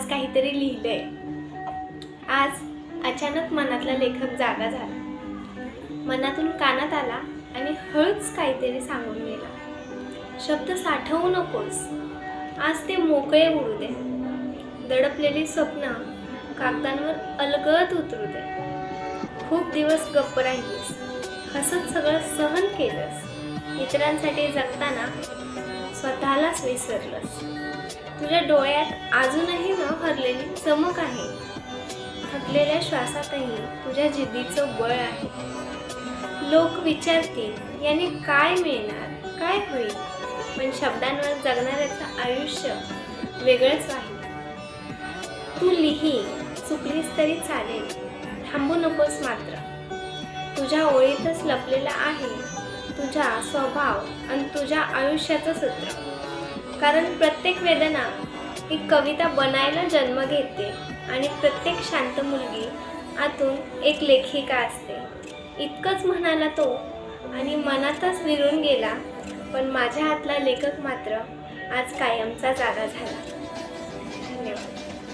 आज काहीतरी लिहिलंय। आज अचानक मनातला लेखक जागा झाला, मनातून कानात आला आणि हळूच काहीतरी सांगून गेला। शब्द साठवू नकोस, आज ते मोकळे उडू दे। दडपलेली स्वप्न कागदांवर अलगद उतरू दे। खूप दिवस गप्प राहिलीस, हसत सगळं सहन केलंस। इतरांसाठी जगताना स्वतःलाच विसरलंस। तुझ्या डोळ्यात अजूनही न हरलेली चमक आहे। थकलेल्या श्वासातही तुझ्या जिद्दीचं बळ आहे। लोक विचारतील याने काय मिळणार, काय होईल, पण शब्दांवर जगणाऱ्याचं आयुष्य वेगळंच आहे। तू लिही, चुकलीस तरी चालेल, थांबू नकोस मात्र। तुझ्या ओळीतच लपलेला आहे तुझा स्वभाव आणि तुझ्या आयुष्याचं सूत्र। कारण प्रत्येक वेदना ही कविता बनायला जन्म घेते आणि प्रत्येक शांत मुलगी आतून एक लेखिका असते। इतकंच म्हणाला तो आणि मनातच विरून गेला, पण माझ्या हातला लेखक मात्र आज कायमचा जागा झाला।